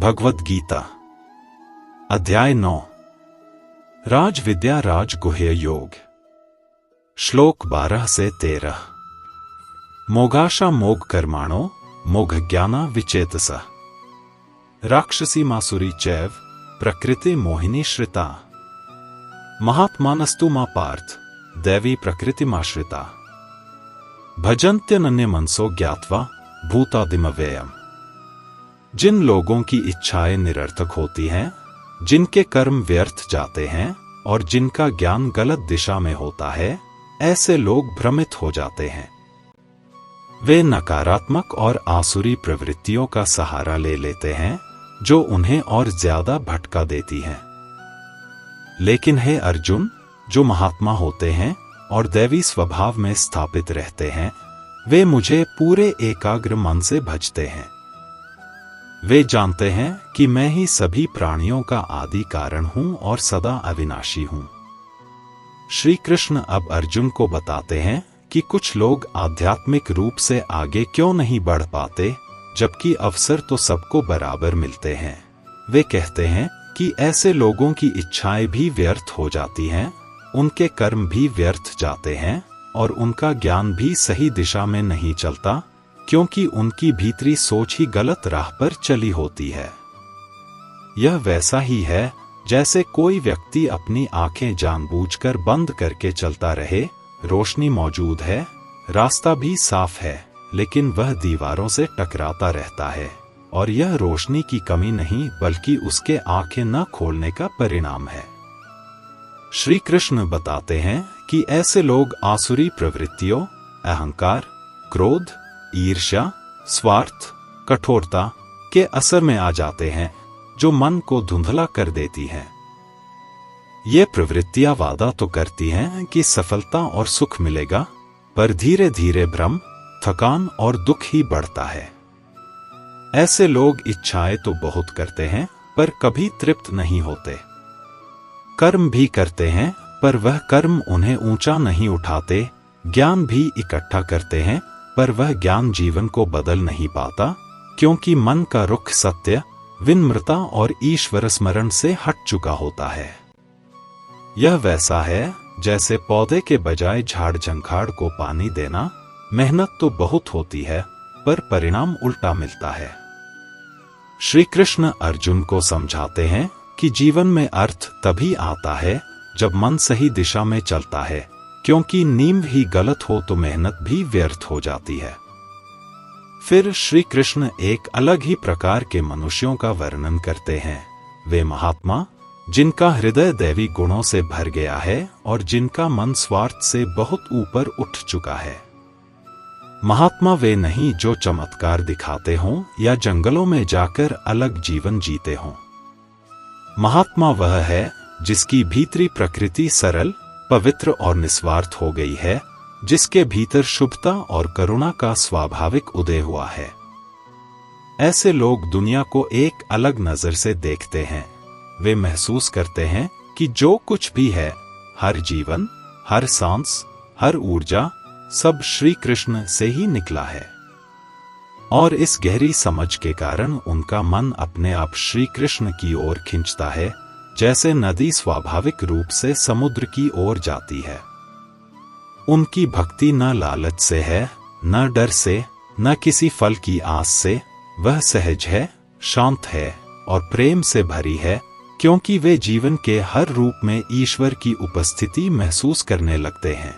भगवद गीता अध्याय 9 राज विद्या राज गुह्य योग श्लोक 12 से 13 मोगाशा मोग कर्माणो मोघ ज्ञाना विचेतस राक्षसी मासुरी चैव प्रकृति मोहिनी श्रिता महात्मानस्तु मा पार्थ दैवी प्रकृतिमाश्रिता भजन्त्यनन्य मनसो ज्ञात्वा भूतादिमव्ययम्। जिन लोगों की इच्छाएं निरर्थक होती हैं, जिनके कर्म व्यर्थ जाते हैं और जिनका ज्ञान गलत दिशा में होता है, ऐसे लोग भ्रमित हो जाते हैं। वे नकारात्मक और आसुरी प्रवृत्तियों का सहारा ले लेते हैं जो उन्हें और ज्यादा भटका देती हैं। लेकिन हे अर्जुन, जो महात्मा होते हैं और दैवी स्वभाव में स्थापित रहते हैं, वे मुझे पूरे एकाग्र मन से भजते हैं। वे जानते हैं कि मैं ही सभी प्राणियों का आदि कारण हूं और सदा अविनाशी हूं। श्री कृष्ण अब अर्जुन को बताते हैं कि कुछ लोग आध्यात्मिक रूप से आगे क्यों नहीं बढ़ पाते, जबकि अवसर तो सबको बराबर मिलते हैं। वे कहते हैं कि ऐसे लोगों की इच्छाएं भी व्यर्थ हो जाती हैं, उनके कर्म भी व्यर्थ जाते हैं और उनका ज्ञान भी सही दिशा में नहीं चलता, क्योंकि उनकी भीतरी सोच ही गलत राह पर चली होती है। यह वैसा ही है जैसे कोई व्यक्ति अपनी आंखें जानबूझकर बंद करके चलता रहे। रोशनी मौजूद है, रास्ता भी साफ है, लेकिन वह दीवारों से टकराता रहता है और यह रोशनी की कमी नहीं बल्कि उसके आंखें न खोलने का परिणाम है। श्री कृष्ण बताते हैं कि ऐसे लोग आसुरी प्रवृत्तियों, अहंकार, क्रोध, ईर्ष्या, स्वार्थ, कठोरता के असर में आ जाते हैं, जो मन को धुंधला कर देती हैं। ये प्रवृत्तियां वादा तो करती हैं कि सफलता और सुख मिलेगा, पर धीरे धीरे भ्रम, थकान और दुख ही बढ़ता है। ऐसे लोग इच्छाएं तो बहुत करते हैं, पर कभी तृप्त नहीं होते। कर्म भी करते हैं, पर वह कर्म उन्हें ऊंचा नहीं उठाते। ज्ञान भी इकट्ठा करते हैं, पर वह ज्ञान जीवन को बदल नहीं पाता, क्योंकि मन का रुख सत्य, विनम्रता और ईश्वर स्मरण से हट चुका होता है। यह वैसा है जैसे पौधे के बजाय झाड़ झंखाड़ को पानी देना। मेहनत तो बहुत होती है, पर परिणाम उल्टा मिलता है। श्री कृष्ण अर्जुन को समझाते हैं कि जीवन में अर्थ तभी आता है जब मन सही दिशा में चलता है, क्योंकि नींव ही गलत हो तो मेहनत भी व्यर्थ हो जाती है। फिर श्री कृष्ण एक अलग ही प्रकार के मनुष्यों का वर्णन करते हैं। वे महात्मा, जिनका हृदय दैवी गुणों से भर गया है और जिनका मन स्वार्थ से बहुत ऊपर उठ चुका है। महात्मा वे नहीं जो चमत्कार दिखाते हों या जंगलों में जाकर अलग जीवन जीते हों। महात्मा वह है जिसकी भीतरी प्रकृति सरल, पवित्र और निस्वार्थ हो गई है, जिसके भीतर शुभता और करुणा का स्वाभाविक उदय हुआ है। ऐसे लोग दुनिया को एक अलग नजर से देखते हैं। वे महसूस करते हैं कि जो कुछ भी है, हर जीवन, हर सांस, हर ऊर्जा, सब श्री कृष्ण से ही निकला है। और इस गहरी समझ के कारण उनका मन अपने आप श्री कृष्ण की ओर खिंचता है, जैसे नदी स्वाभाविक रूप से समुद्र की ओर जाती है। उनकी भक्ति न लालच से है, न डर से, न किसी फल की आस से। वह सहज है, शांत है और प्रेम से भरी है, क्योंकि वे जीवन के हर रूप में ईश्वर की उपस्थिति महसूस करने लगते हैं।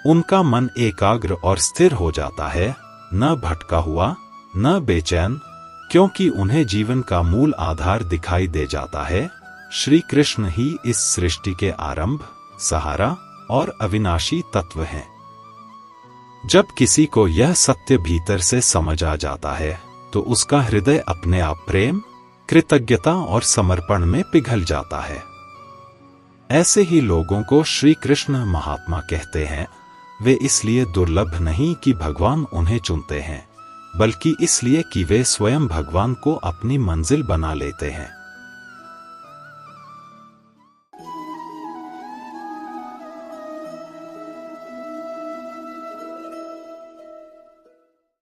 उनका मन एकाग्र और स्थिर हो जाता है, न भटका हुआ, न बेचैन, क्योंकि उन्हें जीवन का मूल आधार दिखाई दे जाता है। श्री कृष्ण ही इस सृष्टि के आरंभ, सहारा और अविनाशी तत्व हैं। जब किसी को यह सत्य भीतर से समझ आ जाता है, तो उसका हृदय अपने आप प्रेम, कृतज्ञता और समर्पण में पिघल जाता है। ऐसे ही लोगों को श्री कृष्ण महात्मा कहते हैं। वे इसलिए दुर्लभ नहीं कि भगवान उन्हें चुनते हैं, बल्कि इसलिए कि वे स्वयं भगवान को अपनी मंजिल बना लेते हैं।